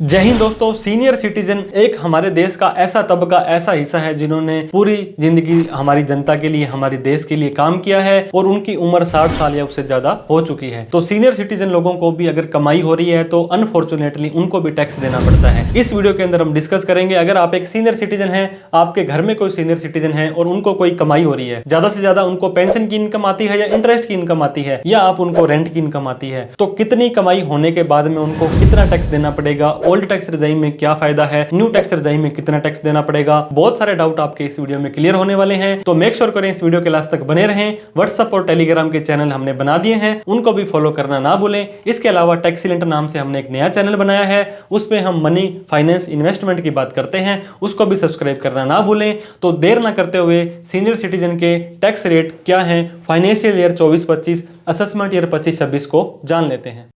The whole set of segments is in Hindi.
जय हिंद दोस्तों। सीनियर सिटीजन एक हमारे देश का ऐसा तबका, ऐसा हिस्सा है जिन्होंने पूरी जिंदगी हमारी जनता के लिए, हमारे देश के लिए काम किया है और उनकी उम्र 60 साल या उससे ज्यादा हो चुकी है। तो सीनियर सिटीजन लोगों को भी अगर कमाई हो रही है तो अनफॉर्चुनेटली उनको भी टैक्स देना पड़ता है। इस वीडियो के अंदर हम डिस्कस करेंगे, अगर आप एक सीनियर सिटीजन है, आपके घर में कोई सीनियर सिटीजन है और उनको कोई कमाई हो रही है, ज्यादा से ज्यादा उनको पेंशन की इनकम आती है या इंटरेस्ट की इनकम आती है या आप उनको रेंट की इनकम आती है, तो कितनी कमाई होने के बाद में उनको कितना टैक्स देना पड़ेगा, ओल्ड टैक्स रिजाइम में क्या फायदा है, न्यू टैक्स रिजाइम में कितना टैक्स देना पड़ेगा। बहुत सारे डाउट आपके इस वीडियो में क्लियर होने वाले हैं, तो मेक श्योर करें इस वीडियो के लास्ट तक बने रहें। व्हाट्सएप और टेलीग्राम के चैनल हमने बना दिए हैं, उनको भी फॉलो करना ना भूलें। इसके अलावा टैक्सीलेंट नाम से हमने एक नया चैनल बनाया है, उसमें हम मनी, फाइनेंस, इन्वेस्टमेंट की बात करते हैं, उसको भी सब्सक्राइब करना ना भूलें। तो देर ना करते हुए सीनियर सिटीजन के टैक्स रेट क्या है फाइनेंशियल ईयर 24-25, असेसमेंट ईयर 25-26 को जान लेते हैं।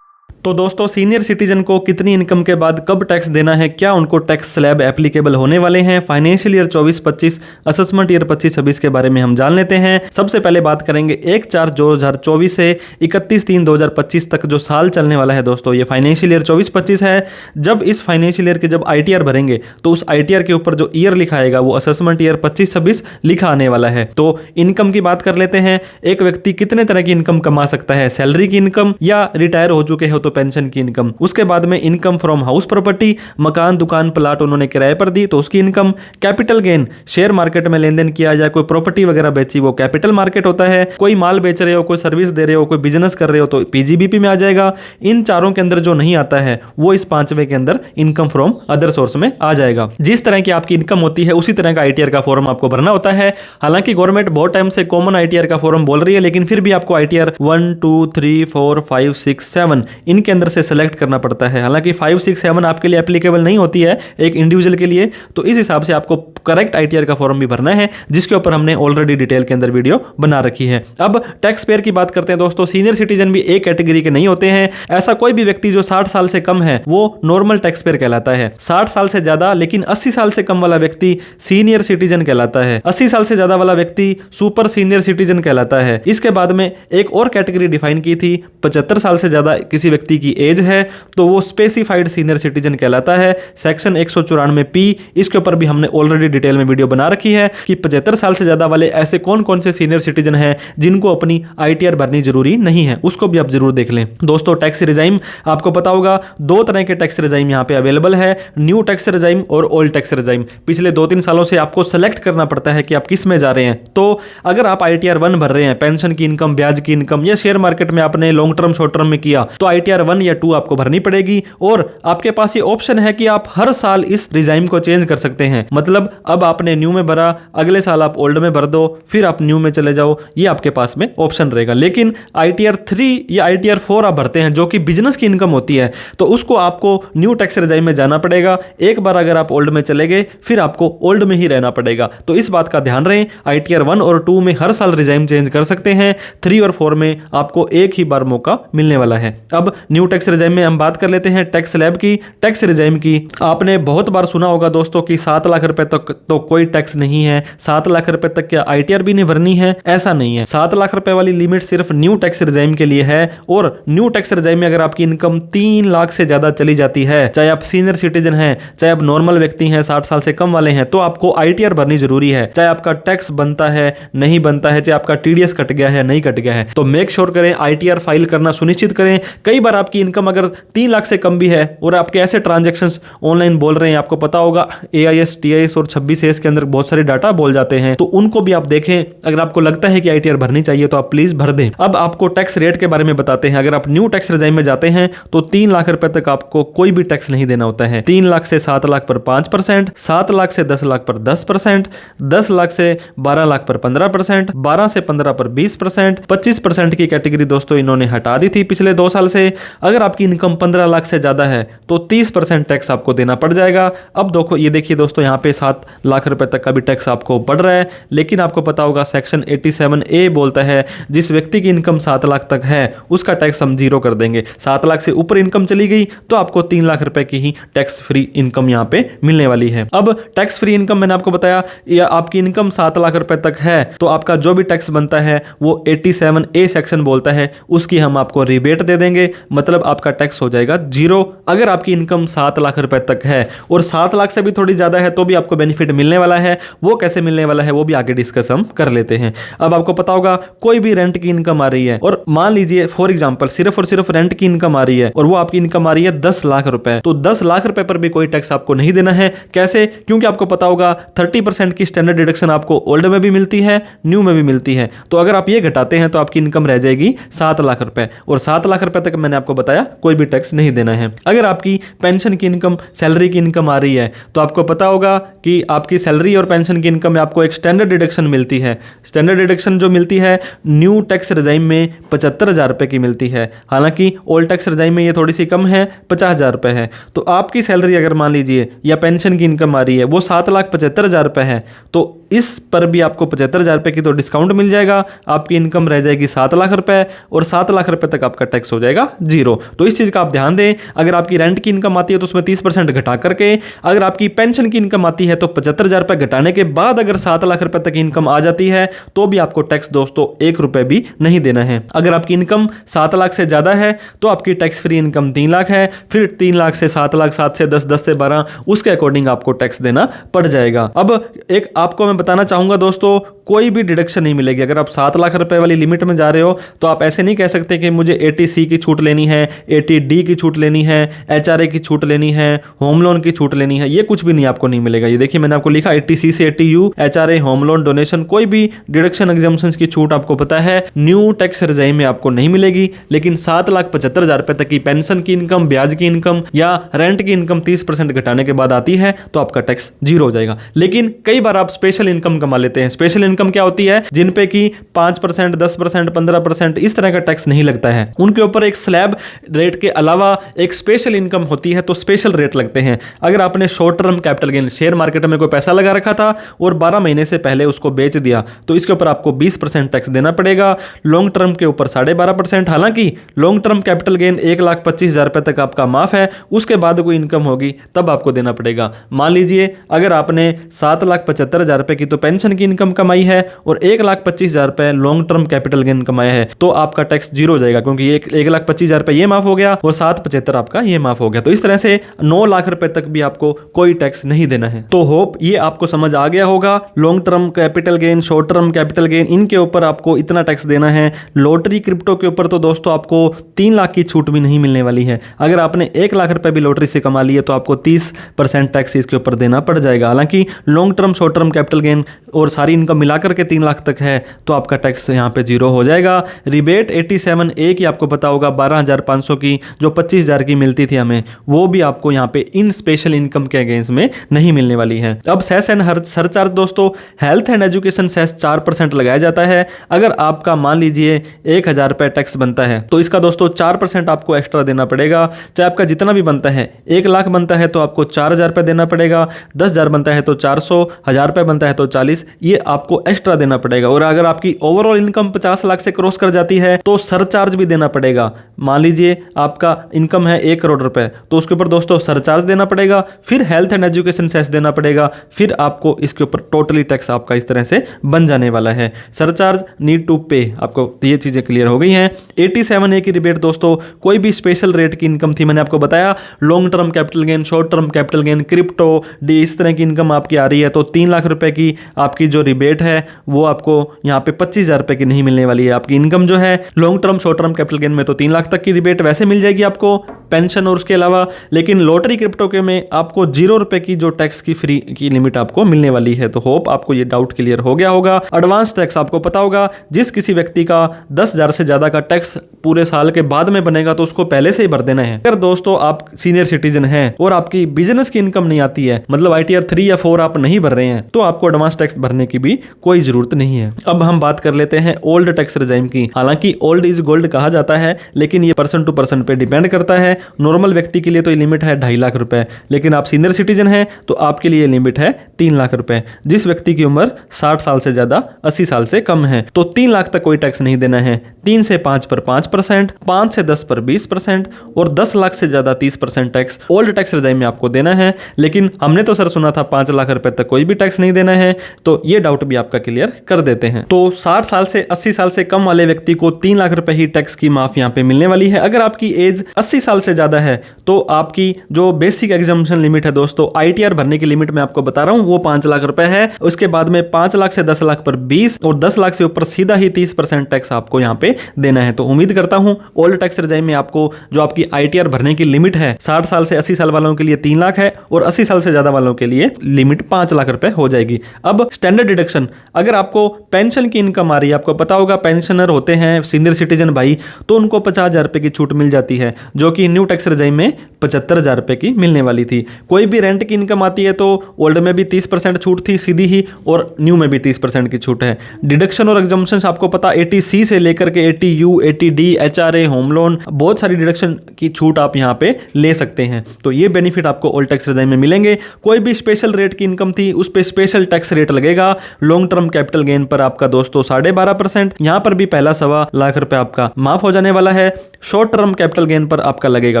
तो दोस्तों, सीनियर सिटीजन को कितनी इनकम के बाद कब टैक्स देना है, क्या उनको टैक्स स्लैब एप्लीकेबल होने वाले हैं, फाइनेंशियल ईयर 24-25, असेसमेंट ईयर 25-26 के बारे में हम जान लेते हैं। सबसे पहले बात करेंगे 1/4/2024 से 31/3/2025 तक जो साल चलने वाला है दोस्तों, ये फाइनेंशियल ईयर 24-25 है। जब इस फाइनेंशियल ईयर के जब ITR भरेंगे तो उस ITR के ऊपर जो ईयर लिखा आएगा वो असेसमेंट ईयर 25-26 लिखा आने वाला है। तो इनकम की बात कर लेते हैं। एक व्यक्ति कितने तरह की इनकम कमा सकता है, सैलरी की इनकम या रिटायर हो चुके हो तो पेंशन की इनकम। उसके बाद में इनकम फ्रॉम हाउस प्रॉपर्टी, मकान, दुकान, प्लाट उन्होंने किराए पर दी तो उसकी income. Capital gain, share market में लेन देन किया जाए, कोई प्रॉपर्टी वगैरह बेची, वो कैपिटल मार्केट होता है। कोई माल बेच रहे हो, कोई सर्विस दे रहे हो, कोई बिजनेस कर रहे हो तो PGBP में आ जाएगा। इन चारों के अंदर जो नहीं आता है वो इस पांचवें के अंदर इनकम फ्रॉम अदर सोर्स में आ जाएगा। जिस तरह की आपकी इनकम होती है उसी तरह का ITR का फॉर्म आपको भरना होता है। हालांकि गवर्नमेंट बहुत टाइम से कॉमन ITR का फॉर्म बोल रही है, लेकिन फिर भी आपको ITR 1, 2, 3, 4, 5, 6, 7 इनके अंदर से सेलेक्ट करना पड़ता है। हालांकि 5, 6, 7 आपके लिए एप्लीकेबल नहीं होती है एक इंडिविजुअल के लिए, तो इस हिसाब से आपको करेक्ट ITR का फॉर्म भी भरना है, जिसके ऊपर हमने ऑलरेडी डिटेल के अंदर वीडियो बना रखी है। अब टैक्स पेयर की बात करते हैं दोस्तों। सीनियर सिटीजन भी एक कैटेगरी के नहीं होते हैं। ऐसा कोई भी व्यक्ति जो 60 साल से कम है वो नॉर्मल टैक्स पेयर कहलाता है। 60 साल से ज्यादा लेकिन 80 साल से कम वाला व्यक्ति सीनियर सिटीजन कहलाता है। 80 साल से ज्यादा वाला व्यक्ति सुपर सीनियर सिटीजन कहलाता है। इसके बाद में एक और कैटेगरी डिफाइन की थी, 75 साल से ज्यादा किसी व्यक्ति की एज है तो वो स्पेसिफाइड सीनियर सिटीजन कहलाता है। सेक्शन 194P, इसके ऊपर भी हमने ऑलरेडी डिटेल में वीडियो बना रखी है कि 75 साल से ज्यादा वाले ऐसे कौन कौन से सीनियर सिटीजन हैं जिनको अपनी ITR भरनी जरूरी नहीं है, उसको भी आप जरूर देख लें। दोस्तों, टैक्स रिजाइम आपको पता होगा, दो तरह के टैक्स रिजाइम यहाँ पे अवेलेबल है, न्यू टैक्स रिजाइम और ओल्ड टैक्स रिजाइम। पिछले 2-3 सालों से आपको सेलेक्ट करना पड़ता है कि आप किस में जा रहे हैं। तो अगर आप ITR 1 भर रहे हैं, पेंशन की इनकम, ब्याज की इनकम या शेयर मार्केट में आपने लॉन्ग टर्म शॉर्ट टर्म में किया, तो ITR 1 या 2 आपको भरनी पड़ेगी। और आपके पास ये ऑप्शन है कि आप हर साल इस रिजाइम को चेंज कर सकते हैं। मतलब अब आपने न्यू में भरा, अगले साल आप ओल्ड में भर दो, फिर आप न्यू में चले जाओ, ये आपके पास में ऑप्शन रहेगा। लेकिन ITR 3 या ITR 4 आप भरते हैं जो कि बिजनेस की इनकम होती है, तो उसको आपको न्यू टैक्स रिजाइम में जाना पड़ेगा। एक बार अगर आप ओल्ड में चले गए फिर आपको ओल्ड में ही रहना पड़ेगा। तो इस बात का ध्यान रखें, ITR 1 और 2 में हर साल रिजाइम चेंज कर सकते हैं, 3 और 4 में आपको एक ही बार मौका मिलने वाला है। अब न्यू टैक्स रिजाइम में हम बात कर लेते हैं टैक्स स्लैब की, टैक्स रिजाइम की। आपने बहुत बार सुना होगा दोस्तों कि 7 लाख रुपए तक तो कोई टैक्स नहीं है, 7 लाख रुपए तक क्या ITR भी नहीं भरनी है? ऐसा नहीं है। 7 लाख रुपए वाली लिमिट सिर्फ न्यू टैक्स रिजाइम के लिए है। और न्यू टैक्स रिजाइम में अगर आपकी इनकम 3 लाख से ज्यादा चली जाती है, चाहे आप सीनियर सिटीजन हैं, चाहे आप नॉर्मल व्यक्ति हैं, 60 साल से कम वाले हैं, तो आपको ITR भरनी जरूरी है। चाहे आपका टैक्स बनता है, नहीं बनता है, चाहे आपका TDS कट गया है, नहीं कट गया है, तो मेक श्योर करें ITR फाइल करना सुनिश्चित करें। कई बार आपकी इनकम अगर 3 लाख से कम भी है और आपके ऐसे ट्रांजैक्शंस ऑनलाइन बोल रहे हैं, आपको पता होगा AIS, TIS और 26AS के अंदर बहुत सारे डाटा बोल जाते हैं, तो उनको भी आप देखें। अगर आपको लगता है कि ITR भरनी चाहिए तो आप प्लीज भर दें। अब आपको टैक्स रेट के बारे में बताते हैं। अगर आप न्यू टैक्स रिजाइम में जाते हैं तो 3 लाख रुपए तक आपको कोई भी टैक्स नहीं देना होता है। 3 लाख से 7 लाख पर 5%, 7 लाख से 10 लाख पर 10%, 10 लाख से 12 लाख पर 15%, 12 से 15 पर 20%, 25% की कैटेगरी दोस्तों इन्होंने हटा दी थी पिछले 2 साल से। अगर आपकी इनकम 15 लाख से ज़्यादा है तो 30% टैक्स आपको देना पड़ जाएगा। अब देखो ये देखिए दोस्तों, यहाँ पे 7 लाख रुपए तक का भी टैक्स आपको पड़ रहा है, लेकिन आपको पता होगा सेक्शन 87A बोलता है जिस व्यक्ति की इनकम 7 लाख तक है उसका टैक्स हम जीरो कर देंगे। 7 लाख से ऊपर इनकम चली गई तो आपको 3 लाख रुपए की ही टैक्स फ्री इनकम यहाँ पे मिलने वाली है। अब टैक्स फ्री इनकम मैंने आपको बताया, या आपकी इनकम 7 लाख रुपए तक है तो आपका जो भी टैक्स बनता है वो 87A सेक्शन बोलता है उसकी हम आपको रिबेट दे देंगे, मतलब आपका टैक्स हो जाएगा जीरो। अगर आपकी इनकम 7 लाख रुपए तक है और 7 लाख से भी थोड़ी ज्यादा है तो भी आपको बेनिफिट मिलने वाला है। वो कैसे मिलने वाला है वो भी आगे डिस्कस हम कर लेते हैं। अब आपको पता होगा कोई भी रेंट की इनकम आ रही है और मान लीजिए फॉर एग्जांपल सिर्फ और सिर्फ रेंट की इनकम आ रही है और वो आपकी इनकम आ रही है 10 लाख रुपए, तो 10 लाख रुपए पर भी कोई टैक्स आपको नहीं देना है। कैसे? क्योंकि आपको पता होगा 30% की स्टैंडर्ड डिडक्शन आपको ओल्ड में भी मिलती है, न्यू में भी मिलती है। तो अगर आप ये घटाते हैं तो आपकी इनकम रह जाएगी 7 लाख रुपए, और 7 लाख रुपए तक मैंने आपको बताया कोई भी टैक्स नहीं देना है। अगर आपकी पेंशन की इनकम, सैलरी की इनकम आ रही है तो आपको पता होगा कि आपकी सैलरी और पेंशन की इनकम में आपको एक स्टैंडर्ड डिडक्शन मिलती है। स्टैंडर्ड डिडक्शन जो मिलती है न्यू टैक्स रजाइम में 75,000 रुपए की मिलती है, हालांकि ओल्ड टैक्स रजाइम में ये थोड़ी सी कम है, 50,000 रुपए है। तो आपकी सैलरी अगर मान लीजिए या पेंशन की इनकम आ रही है वो 7,75,000 रुपए है, तो इस पर भी आपको 75,000 रुपए की तो डिस्काउंट मिल जाएगा, आपकी इनकम रह जाएगी 7 लाख रुपए और 7 लाख रुपए तक आपका टैक्स हो जाएगा जीरो। तो इस चीज़ का आप ध्यान दें। अगर आपकी रेंट की इनकम आती है तो उसमें 30% घटा करके, अगर आपकी पेंशन की इनकम आती है तो 75,000 रुपए घटाने के बाद अगर 7 लाख रुपए तक इनकम आ जाती है तो भी आपको टैक्स दोस्तों 1 रुपए भी नहीं देना है। अगर आपकी इनकम 7 लाख से ज़्यादा है तो आपकी टैक्स फ्री इनकम 3 लाख है, फिर 3 लाख से 7 लाख, 7 से 10, 10 से 12, उसके अकॉर्डिंग आपको टैक्स देना पड़ जाएगा। अब एक आपको मैं बताना चाहूँगा दोस्तों, कोई भी डिडक्शन नहीं मिलेगी। अगर आप 7 लाख रुपए वाली लिमिट में जा रहे हो तो आप ऐसे नहीं कह सकते कि मुझे 80C की छूट लेनी है, 80D की छूट लेनी है, HRA की छूट लेनी है, होम लोन की छूट लेनी है, ये कुछ भी नहीं आपको नहीं मिलेगा। ये देखिए मैंने आपको लिखा 80C से 80U, HRA, home loan, donation, कोई भी डिडक्शन एग्जाम्पशंस की छूट आपको पता है न्यू टैक्स रजाइम में आपको नहीं मिलेगी। लेकिन 7,75,000 रुपए तक की पेंशन की इनकम, ब्याज की इनकम या रेंट की इनकम 30% घटाने के बाद आती है तो आपका टैक्स जीरो हो जाएगा। लेकिन कई बार आप स्पेशल इनकम कमा लेते हैं। स्पेशल इनकम क्या होती है? जिन पे कि 5%, 10%, 15% इस तरह का टैक्स नहीं लगता है, उनके ऊपर एक स्लैब रेट के अलावा एक स्पेशल इनकम होती है तो स्पेशल रेट लगते हैं। अगर आपने short term capital gain, share market में कोई पैसा लगा रखा था और 12 महीने से पहले उसको बेच दिया तो इसके ऊपर आपको 20% टैक्स देना पड़ेगा। लॉन्ग टर्म के ऊपर 12.5%, हालांकि लॉन्ग टर्म कैपिटल गेन 1,25,000 रुपए तक आपका माफ है, उसके बाद कोई इनकम होगी तब आपको देना पड़ेगा। मान लीजिए अगर आपने 7,75,000 रुपए की तो पेंशन की इनकम कमाई है और 1,25,000 रुपए लॉन्ग टर्म कैपिटल गेन कमाया है तो आपका टैक्स जीरो हो जाएगा, क्योंकि 1,25,000 रुपए ये माफ हो गया और 7,75,000 आपका ये माफ हो गया। तो इस तरह से 9 लाख रुपए तक भी आपको कोई टैक्स नहीं देना है। तो होप ये आपको समझ आ गया होगा। Long term capital gain, short term capital gain, इनके ऊपर आपको इतना टैक्स देना है। लॉटरी, क्रिप्टो के ऊपर तो दोस्तों आपको 3 लाख की छूट भी नहीं मिलने वाली है। अगर आपने 1 लाख रुपए भी लॉटरी से कमा लिए तो आपको 30% टैक्स इसके ऊपर देना पड़ जाएगा। हालांकि long term, short term capital gain और सारी इनकम मिलाकर के 3 लाख तक है तो आपका टैक्स यहाँ पे जीरो हो जाएगा। रिबेट 87A की आपको पता होगा 12,500 की जो 25,000 की मिलती थी हमें, वो भी आपको यहाँ पे इन स्पेशल इनकम के अगेंस्ट में नहीं मिलने वाली है। अब सेस एंड सरचार्ज दोस्तों, हेल्थ एंड एजुकेशन सेस 4% लगाया जाता है। अगर आपका मान लीजिए 1,000 रुपये टैक्स बनता है तो इसका दोस्तों 4% आपको एक्स्ट्रा देना पड़ेगा। चाहे आपका जितना भी बनता है, 1 लाख बनता है तो आपको 4,000 रुपये देना पड़ेगा, 10,000 बनता है तो 400, 1,000 रुपये बनता है तो 40, ये आपको एक्स्ट्रा देना पड़ेगा। और अगर आपकी ओवरऑल इनकम 50 लाख से क्रॉस कर जाती है तो सरचार्ज भी देना पड़ेगा। मान लीजिए आपका इनकम है 1 करोड़ रुपए तो उसके ऊपर दोस्तों सरचार्ज देना पड़ेगा, फिर हेल्थ एंड एजुकेशन सेस देना पड़ेगा, फिर आपको इसके ऊपर टोटली टैक्स आपका इस तरह से बन जाने वाला है। सरचार्ज, नीड टू पे, आपको ये चीजें क्लियर हो गई हैं। 87A की रिबेट दोस्तों, कोई भी स्पेशल रेट की इनकम थी, मैंने आपको बताया long term capital gain, short term capital gain, crypto, D, इस तरह की इनकम आपकी आ रही है तो 3 लाख रुपए की आपकी जो रिबेट है वो आपको यहाँ पे 25,000 रुपए की नहीं मिलने वाली है। आपकी इनकम जो है long term, short term capital gain में तो 3 लाख तक की रिबेट वैसे मिल जाएगी आपको, पेंशन और उसके अलावा। लेकिन लॉटरी क्रिप्टो के में आपको 0 रुपए की जो टैक्स की फ्री की लिमिट आपको मिलने वाली है। तो होप आपको ये डाउट क्लियर हो गया होगा। एडवांस टैक्स आपको पता होगा, जिस किसी व्यक्ति का 10,000 से ज्यादा का टैक्स पूरे साल के बाद में बनेगा तो उसको पहले से ही भर देना है। अगर दोस्तों आप सीनियर सिटीजन हैं और आपकी बिजनेस की इनकम नहीं आती है, मतलब ITR 3 या 4 आप नहीं भर रहे हैं, तो आपको एडवांस टैक्स भरने की भी कोई जरूरत नहीं है। अब हम बात कर लेते हैं ओल्ड टैक्स रिजाइम की। हालांकि ओल्ड इज गोल्ड कहा जाता है, लेकिन ये पर्सन टू पर्सन पे डिपेंड करता है। नॉर्मल व्यक्ति के लिए तो ये लिमिट है 2.5 लाख रुपए, लेकिन आप सीनियर सिटीजन हैं तो आपके लिए लिमिट है 3 लाख रुपए। जिस व्यक्ति की उम्र 60 साल से ज्यादा 80 साल से कम है तो 3 लाख तक कोई टैक्स नहीं देना है। 3 से 5 पर 5%, 5 से 10 पर 20% और 10 लाख से ज्यादा 30% टैक्स ओल्ड टैक्स रिजाइम में आपको देना है। लेकिन हमने तो सर सुना था 5 लाख रुपए तक कोई भी टैक्स नहीं देना है, तो ये डाउट भी आपका क्लियर कर देते हैं। तो 60 साल से 80 साल से कम वाले व्यक्ति को 3 लाख रुपए ही टैक्स की माफ यहाँ पे मिलने वाली है। अगर आपकी एज 80 साल से ज्यादा है तो आपकी जो बेसिक एग्जम्पशन लिमिट है दोस्तों, ITR भरने की लिमिट मैं आपको बता रहा हूं, वो 5 लाख रुपए है। उसके बाद में 5 लाख से 10 लाख पर 20 और 10 लाख से ऊपर सीधा ही 30% टैक्स आपको यहाँ पे देना है। तो उम्मीद करता हूं ओल्ड टैक्स रिजाइम में आपको जो आपकी ITR भरने की लिमिट है 60 साल से 80 साल वालों के लिए 3 लाख है और 80 साल से ज्यादा वालों के लिए लिमिट 5 लाख रुपए हो जाएगी। अब स्टैंडर्ड डिडक्शन, अगर आपको पेंशन की इनकम आ रही है, आपको पता होगा पेंशनर होते हैं सीनियर सिटीजन भाई, तो उनको 50,000 रुपए की छूट मिल जाती है, जो कि न्यू टैक्स रिजाइम में 75,000 रुपए की मिलने वाली थी। कोई भी रेंट की इनकम आती है तो ओल्ड में भी 30% छूट थी सीधी ही, और न्यू में भी 30% की छूट है। डिडक्शन और एग्जम्पशन आपको पता 80C से लेकर के 80U, 80D, HRA, home loan, बहुत सारी डिडक्शन की छूट आप यहाँ पे ले सकते हैं। तो ये बेनिफिट आपको ओल्ड टैक्स रिजाइम में मिलेंगे। कोई भी स्पेशल रेट की इनकम थी उस पर स्पेशल टैक्स रेट लगेगा। लॉन्ग टर्म कैपिटल गेन पर आपका दोस्तों 12.5%, यहाँ पर भी पहला 1.25 लाख रुपए आपका माफ हो जाने वाला है। शॉर्ट टर्म कैपिटल गेन पर आपका लगेगा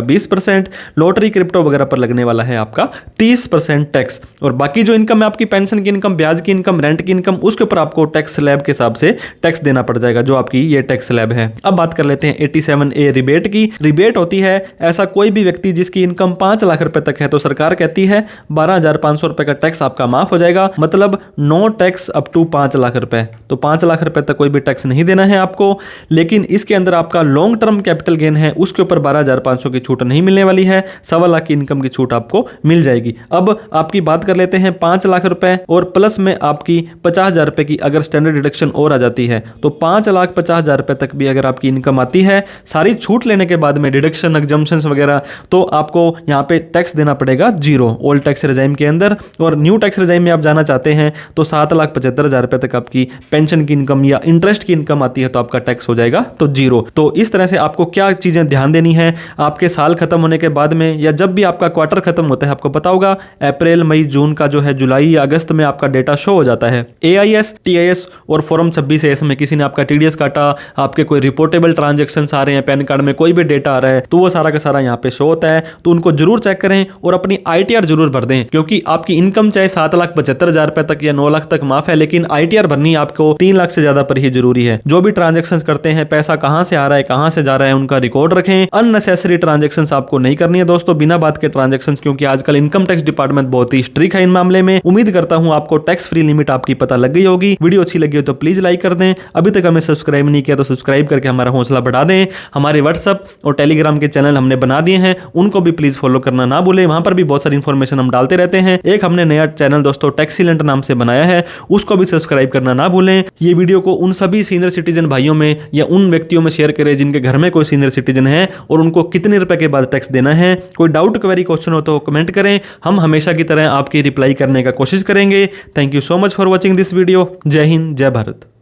20%, लॉटरी क्रिप्टो वगैरह पर लगने वाला है आपका 30% टैक्स। और बाकी जो इनकम है आपकी पेंशन की इनकम, ब्याज की इनकम, रेंट की इनकम, उसके ऊपर आपको टैक्स स्लैब के हिसाब से टैक्स देना पड़ जाएगा, जो आपकी ये टैक्स स्लैब है। अब बात कर लेते हैं 87A रिबेट की। रिबेट होती है ऐसा कोई भी व्यक्ति जिसकी इनकम 5 लाख रुपए तक है तो सरकार कहती है 12,500 रुपए का टैक्स आपका माफ हो जाएगा, मतलब no tax up to 5 lakh रुपए। तो 5 लाख रुपए तक कोई भी टैक्स नहीं देना है आपको। लेकिन इसके अंदर आपका लॉन्ग टर्म कैपिटल गेन है उसके ऊपर 12,500 की छूट नहीं मिलने वाली है, 1.25 लाख की इनकम की छूट आपको मिल जाएगी। अब आपकी बात कर लेते हैं 5 लाख रुपए और प्लस में आपकी 50,000 रुपए की अगर स्टैंडर्ड डिडक्शन और आ जाती है तो 5,50,000 रुपए तक भी अगर आपकी इनकम आती है, सारी छूट लेने के बाद में डिडक्शन एग्जम्पशंस वगैरह, तो आपको यहाँ पे टैक्स देना पड़ेगा 0 ओल्ड टैक्स रिजाइम के अंदर। और न्यू टैक्स रिजाइम में आप जाना चाहते हैं तो 7,75,000 रुपए तक आपकी पेंशन की इनकम या इंटरेस्ट की इनकम आती है तो आपका टैक्स हो जाएगा तो 0। तो इस तरह से आपको क्या चीजें ध्यान देनी है आपके साल खत्म होने के बाद में, या जब भी आपका क्वार्टर खत्म होता है, आपको पता होगा अप्रैल, मई, जून का जो है जुलाई या अगस्त में आपका डेटा शो हो जाता है। AIS, TIS और फॉर्म 26AS में किसी ने आपका TDS काटा, आपके कोई रिपोर्टेबल ट्रांजेक्शन आ रहे हैं, पैन कार्ड में कोई भी डेटा आ रहा है, तो वो सारा का सारा यहाँ पे शो होता है। तो उनको जरूर चेक करें और अपनी ITR जरूर भर दें, क्योंकि आपकी इनकम चाहे 7,75,000 रुपए तक या 9 लाख तक माफ है, लेकिन ITR भरनी आपको 3 लाख से ज्यादा पर ही जरूरी है। जो भी ट्रांजेक्शन करते हैं, पैसा कहां से आ रहा है, कहां से जा रहा है, उनका रिकॉर्ड रखें। अननेसेसरी ट्रांजेक्शन आपको नहीं करनी है दोस्तों, बिना बात के ट्रांजेक्शन, क्योंकि आजकल इनकम टैक्स डिपार्टमेंट बहुत ही स्ट्रिक्ट है इन मामले में। उम्मीद करता हूं आपको टैक्स फ्री लिमिट आपकी पता लग गई होगी। वीडियो अच्छी लगी हो तो प्लीज लाइक कर दें। अभी तक हमें सब्सक्राइब नहीं किया तो सब्सक्राइब करके हमारा हौसला बढ़ा दें। हमारे व्हाट्सएप और टेलीग्राम के चैनल हमने बना दिए हैं, उनको भी प्लीज फॉलो करना ना भूलें। वहां पर भी बहुत सारी इंफॉर्मेशन हम डालते रहते हैं। एक हमने नया चैनल दोस्तों टैक्सीलेंट नाम से बनाया है, उसको भी सब्सक्राइब करना ना भूलें। ये वीडियो को उन सभी सीनियर सिटीजन भाइयों में या उन व्यक्तियों में शेयर करें जिनके घर में कोई सीनियर सिटीजन है और उनको कितने रुपए के बाद टैक्स देना है। कोई डाउट, क्वेरी, क्वेश्चन हो तो कमेंट करें, हम हमेशा की तरह आपकी रिप्लाई करने का कोशिश करेंगे। Thank you so much for watching this video. जय हिंद, जय भारत।